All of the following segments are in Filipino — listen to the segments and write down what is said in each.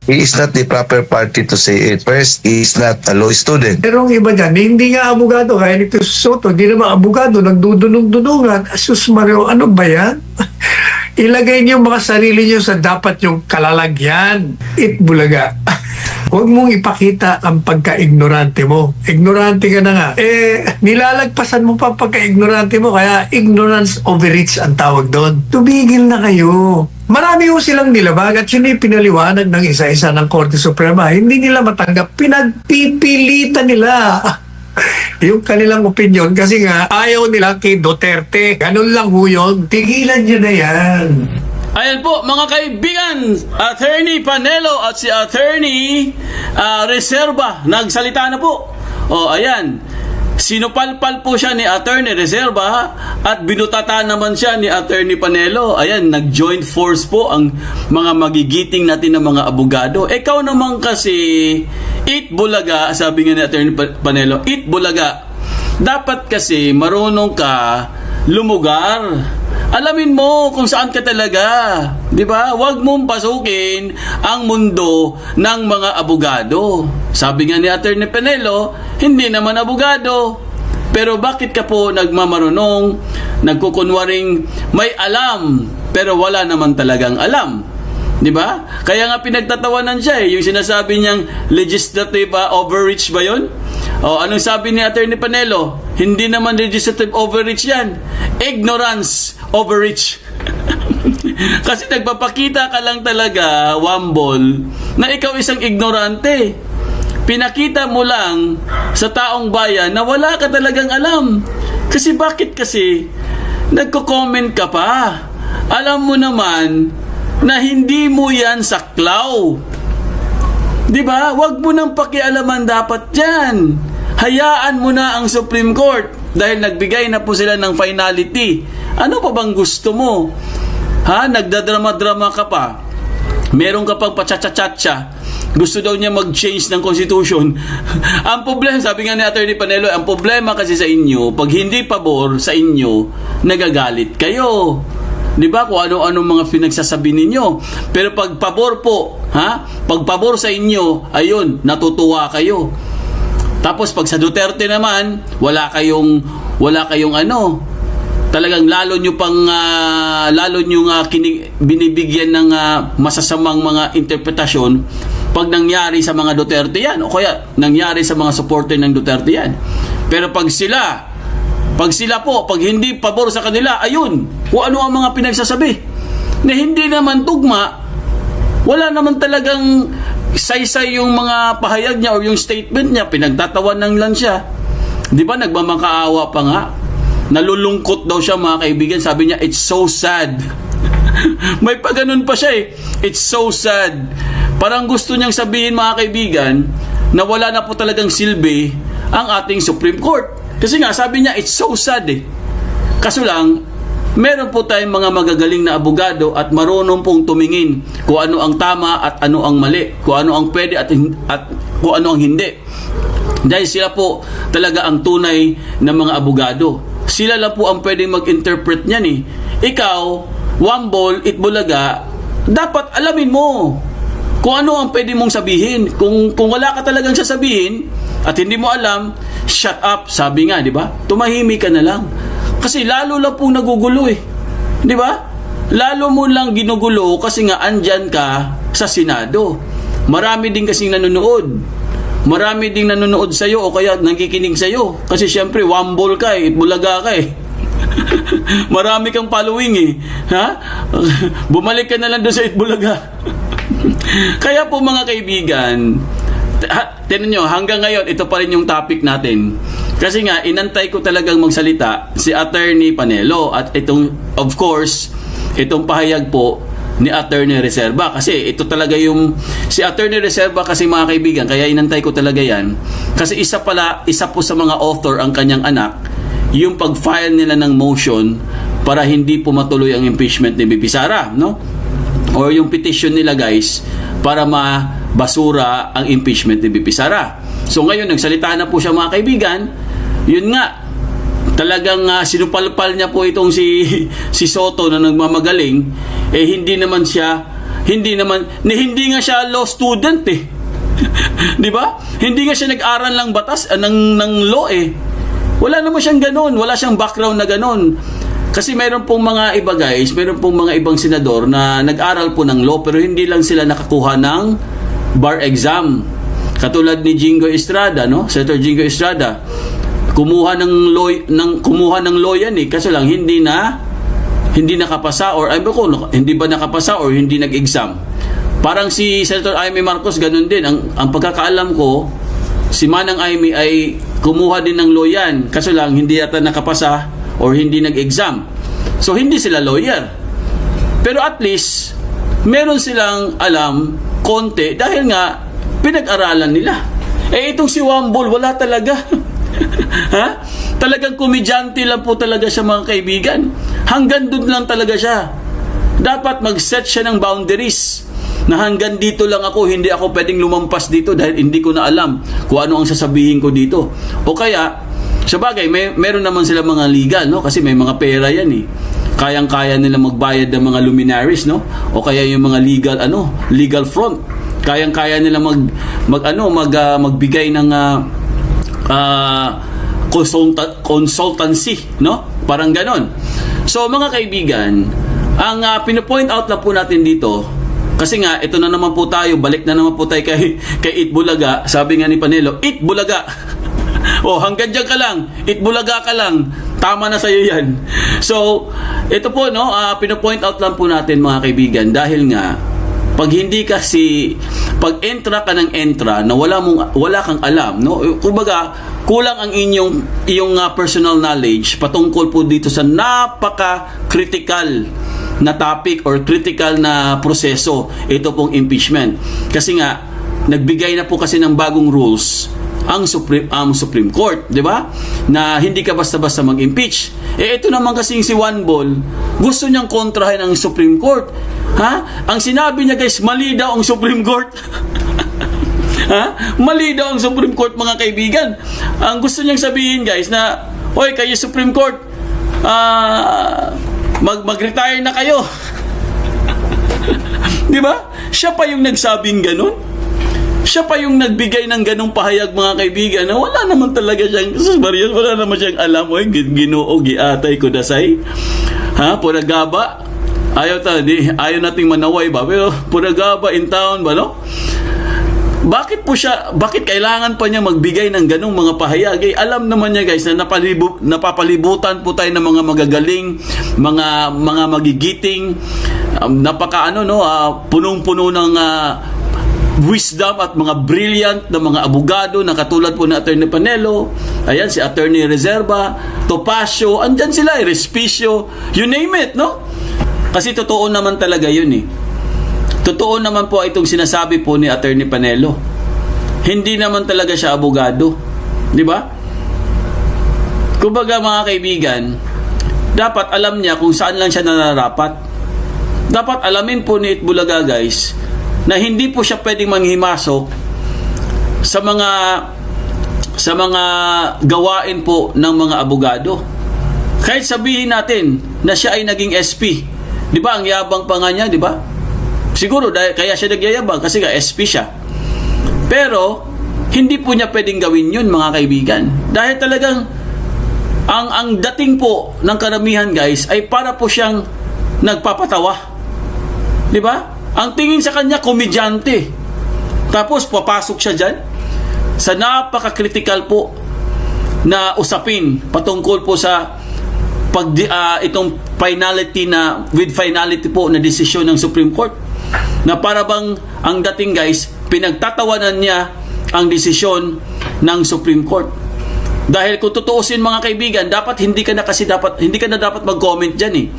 He is not the proper party to say it. First, he is not a law student. Pero ang iba dyan, hindi nga abogado. Kaya nito Soto, hindi naman abogado, nagdudunong-dunungan. Asus Mario, ano ba yan? Ilagay niyo mga sarili niyo sa dapat yung kalalagyan. Bulaga. Huwag mong ipakita ang pagka-ignorante mo. Ignorante ka na nga. Nilalagpasan mo pa pagka-ignorante mo. Kaya ignorance overreach ang tawag doon. Tumigil na kayo. Marami ho silang nilabag at yun ay pinaliwanag ng isa-isa ng Korte Suprema. Hindi nila matanggap. Pinagpipilitan nila yung kanilang opinion kasi nga ayaw nila kay Duterte. Ganun lang ho yun. Tigilan nyo na yan. Ayan po mga kaibigan, Attorney Panelo at si Attorney Reserva nagsalita na po. O ayan, sinupalpal po siya ni Attorney Reserva at binutata naman siya ni Attorney Panelo. Ayan, nag-joint force po ang mga magigiting natin ng mga abogado. Ikaw naman kasi, eat bulaga, sabi nga ni Attorney Panelo, eat bulaga. Dapat kasi marunong ka lumugar. Alamin mo kung saan ka talaga, 'di ba? Huwag mong pasukin ang mundo ng mga abogado. Sabi nga ni Attorney Panelo, hindi naman abogado. Pero bakit ka po nagmamarunong, nagkukunwaring may alam pero wala naman talagang alam? 'Di ba? Kaya nga pinagtatawanan siya yung sinasabi niyang legislative overreach ba 'yon? O anong sabi ni Attorney Panelo? Hindi naman legislative overreach 'yan. Ignorance overreach. Kasi nagpapakita ka lang talaga, Wambol, na ikaw isang ignorante. Pinakita mo lang sa taong bayan na wala ka talagang alam. Kasi bakit kasi nagko-comment ka pa? Alam mo naman na hindi mo yan saklaw. Diba? Huwag mo nang pakialaman dapat dyan. Hayaan mo na ang Supreme Court dahil nagbigay na po sila ng finality. Ano pa bang gusto mo? Ha? Nagdadrama-drama ka pa. Meron ka pang pachachachacha. Gusto daw niya mag-change ng constitution. Ang problema, sabi nga ni Attorney Panelo, ang problema kasi sa inyo, pag hindi pabor sa inyo, nagagalit kayo. 'Di ba? Kung ano-ano mga pinagsasabi ninyo. Pero pag pabor po, ha? Pag pabor sa inyo, ayun, natutuwa kayo. Tapos pag sa Duterte naman, wala kayong ano, talagang lalo nyo binibigyan ng masasamang mga interpretasyon pag nangyari sa mga Duterte yan, o kaya nangyari sa mga supporter ng Duterte yan. Pero pag hindi pabor sa kanila, ayun, kung ano ang mga pinagsasabi na hindi naman tugma, wala naman talagang saysay yung mga pahayag niya o yung statement niya, pinagtatawanan lang siya. Di ba, nagmamakaawa pa nga, nalulungkot daw siya mga kaibigan, sabi niya, it's so sad. May pa ganun pa siya it's so sad. Parang gusto niyang sabihin mga kaibigan na wala na po talagang silbi ang ating Supreme Court. Kasi nga sabi niya it's so sad Kaso lang, meron po tayong mga magagaling na abogado at marunong pong tumingin kung ano ang tama at ano ang mali, kung ano ang pwede at kung ano ang hindi. Dahil sila po talaga ang tunay na mga abogado. Sila lang po ang pwedeng mag-interpret niyan Ikaw, Wambol, Itbulaga, dapat alamin mo kung ano ang pwede mong sabihin. Kung wala ka talagang sasabihin at hindi mo alam, shut up, sabi nga, di ba? Tumahimik ka na lang. Kasi lalo lang po nagugulo di ba? Lalo mo lang ginugulo kasi nga andyan ka sa Senado. Marami din kasing nanonood. Marami ding nanonood sa'yo o kaya nakikinig sa'yo. Kasi syempre, Wambol ka Itbulaga ka Marami kang following ha? Bumalik ka na lang doon sa Itbulaga. Kaya po mga kaibigan, tinan nyo, hanggang ngayon, ito pa rin yung topic natin. Kasi nga, inantay ko talagang magsalita si Attorney Panelo. At itong, of course, itong pahayag po ni Attorney Reserva. Kasi ito talaga yung, si Attorney Reserva kasi mga kaibigan, kaya inantay ko talaga yan. Kasi isa po sa mga author ang kanyang anak, yung pag-file nila ng motion para hindi po matuloy ang impeachment ni BP Sara, no? O yung petition nila guys, para mabasura ang impeachment ni BP Sara. So ngayon, nagsalita na po siya mga kaibigan. Yun nga, talagang sinupalpal niya po itong si Soto na nagmamagaling, hindi naman siya hindi nga siya law student eh. 'Di ba? Hindi nga siya nag-aral ng batas ng law eh. Wala naman siyang ganoon, wala siyang background na ganoon. Kasi mayroon pong mga iba guys, mayroon pong mga ibang senador na nag-aral po ng law pero hindi lang sila nakakuha ng bar exam. Katulad ni Jingo Estrada, no? Senator Jingo Estrada. Kumuha ng law yan eh, kasi lang hindi nakapasa or hindi ba nakapasa or hindi nag-exam. Parang si Senator Amy Marcos ganun din. Ang pagkakaalam ko, si Manang Amy ay kumuha din ng law yan, kasi lang hindi yata nakapasa or hindi nag-exam. So hindi sila lawyer. Pero at least meron silang alam konti dahil nga pinag-aralan nila. Itong si Wambol wala talaga. Ha? Talagang komedyante lang po talaga siya mga kaibigan. Hanggang doon lang talaga siya. Dapat mag-set siya ng boundaries na hanggang dito lang ako, hindi ako pwedeng lumampas dito dahil hindi ko na alam kung ano ang sasabihin ko dito. O kaya, sabagay, meron naman sila mga legal, no? Kasi may mga pera yan eh. Kayang-kaya nila magbayad ng mga luminaries, no? O kaya yung mga legal front. Kayang-kaya nila magbigay ng consultancy, no? Parang ganon. So mga kaibigan, ang pino-point out na po natin dito, kasi nga ito na naman po tayo, balik na naman po tayo kay Itbulaga. Sabi nga ni Panelo, Itbulaga. Hanggang dyan ka lang, Itbulaga ka lang, tama na sa'yo yan. So ito po, no, pino-point out lang po natin mga kaibigan, dahil nga pag entra ka ng entra na wala kang alam, no? Kumbaga, kulang ang iyong personal knowledge patungkol po dito sa napaka-critical na topic or critical na proseso, ito pong impeachment. Kasi nga nagbigay na po kasi ng bagong rules ang Supreme Court, 'di ba? Na hindi ka basta-basta mag-impeach. Ito naman kasing si Juan Bol, gusto niyang kontrahin ang Supreme Court. Ha? Ang sinabi niya guys, mali daw ang Supreme Court. Ha? Mali daw ang Supreme Court mga kaibigan. Ang gusto niyang sabihin guys na, "Hoy, kayo Supreme Court, mag-retire na kayo." 'Di ba? Siya pa yung nagsabing ganun. Siya pa yung nagbigay ng ganung pahayag mga kaibigan na wala naman talaga siyang, wala naman siyang alam. Oy, Ginoo giatay ko dasay. Ha? Puragaba. Ayaw nating manaway ba? Pero puragaba in town ba, no? Bakit kailangan pa niya magbigay ng ganung mga pahayag? Alam naman niya guys na napapalibutan po tayo ng mga magagaling, mga magigiting, punong-puno ng wisdom at mga brilliant na mga abogado na katulad po ni Attorney Panelo, ayan si Attorney Reserva, Topacio, andyan sila, Respicio, you name it, no? Kasi totoo naman talaga yun eh. Totoo naman po itong sinasabi po ni Attorney Panelo. Hindi naman talaga siya abogado. Di ba? Kumbaga mga kaibigan, dapat alam niya kung saan lang siya nararapat. Dapat alamin po ni Itbulaga guys, na hindi po siya pwedeng manghimasok sa mga gawain po ng mga abogado. Kahit sabihin natin na siya ay naging SP. Di ba? Ang yabang pa nga niya, di ba? Siguro kaya siya nagyayabang kasi SP siya. Pero hindi po niya pwedeng gawin yun mga kaibigan. Dahil talagang ang dating po ng karamihan guys ay para po siyang nagpapatawa. Di ba? Ang tingin sa kanya komedyante. Tapos papasok siya dyan sa napaka-critical po na usapin patungkol po sa itong with finality po na desisyon ng Supreme Court, na para bang ang dating guys pinagtatawanan niya ang desisyon ng Supreme Court. Dahil kung tutuusin mga kaibigan, hindi ka na dapat mag-comment diyan eh.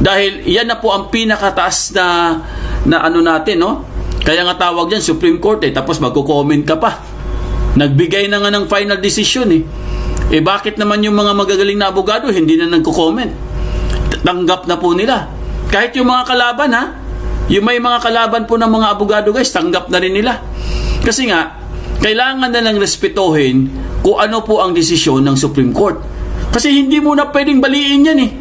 Dahil yan na po ang pinakataas na ano natin, no? Kaya nga tawag diyan Supreme Court eh, tapos magko-comment ka pa. Nagbigay na nga ng final decision eh. Bakit naman yung mga magagaling na abogado hindi na nagko-comment? Tanggap na po nila. Kahit yung mga kalaban yung may mga kalaban po ng mga abogado guys, tanggap na rin nila. Kasi nga, kailangan na lang respetuhin kung ano po ang desisyon ng Supreme Court. Kasi hindi mo na pwedeng baliin yan eh.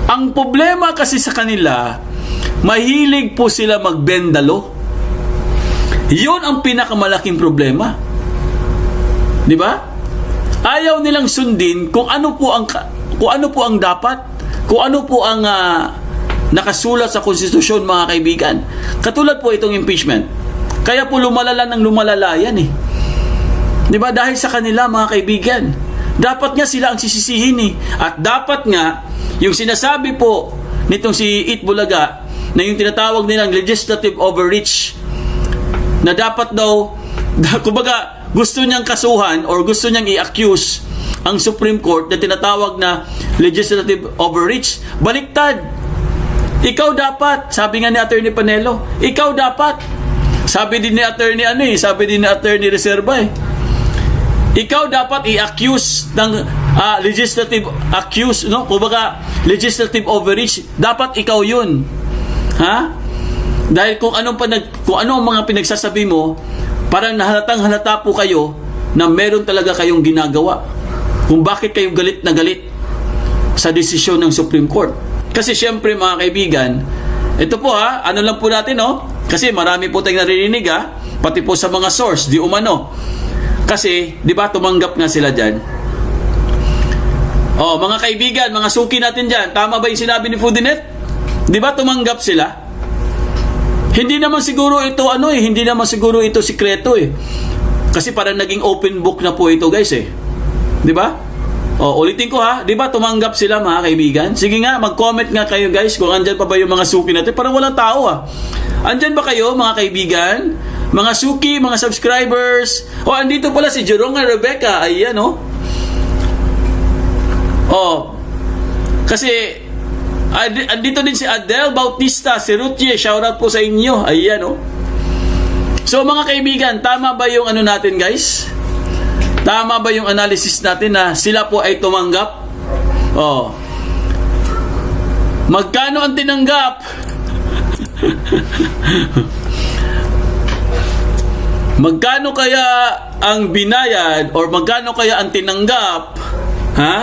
Ang problema kasi sa kanila, mahilig po sila magbendalo. Yun ang pinakamalaking problema. Di ba? Ayaw nilang sundin kung ano po ang dapat, kung ano po ang nakasulat sa konstitusyon, mga kaibigan. Katulad po itong impeachment. Kaya po lumalala ng lumalala yan eh. Di ba? Dahil sa kanila, mga kaibigan. Dapat nga sila ang sisisihin eh. At dapat nga, yung sinasabi po nitong si It Bulaga, na yung tinatawag nilang legislative overreach, na dapat daw, kumbaga, gusto niyang kasuhan or gusto niyang i-accuse ang Supreme Court na tinatawag na legislative overreach. Baliktad. Ikaw dapat, sabi nga ni Attorney Panelo, ikaw dapat. Sabi din ni Attorney Reserva eh. Ikaw dapat i-accuse ng legislative accuse, no? Kumbaga, legislative overreach, dapat ikaw 'yun. Ha? Dahil kung ano ang mga pinagsasabi mo, parang halata po kayo na meron talaga kayong ginagawa. Kung bakit kayo galit na galit sa desisyon ng Supreme Court. Kasi syempre, mga kaibigan, ito po ano lang po natin, no? Kasi marami po tayong naririnig, pati po sa mga source, di umano. Kasi, di ba, tumanggap nga sila dyan. Mga kaibigan, mga suki natin dyan, tama ba yung sinabi ni Fudinet? Di ba, tumanggap sila? Hindi naman siguro ito, hindi naman siguro ito sikreto eh. Kasi parang naging open book na po ito, guys eh. Di ba? Ulitin ko di ba, tumanggap sila, mga kaibigan? Sige nga, mag-comment nga kayo, guys, kung andyan pa ba yung mga suki natin. Parang walang tao Andyan ba kayo, mga kaibigan? Mga suki, mga subscribers. Andito pala si Jerome and Rebecca. Ayan, kasi, andito din si Adele Bautista, si Ruthie. Shoutout po sa inyo. Ayan, So, mga kaibigan, tama ba yung natin, guys? Tama ba yung analysis natin na sila po ay tumanggap? Magkano ang tinanggap? Magkano kaya ang binayad or magkano kaya ang tinanggap? Ha?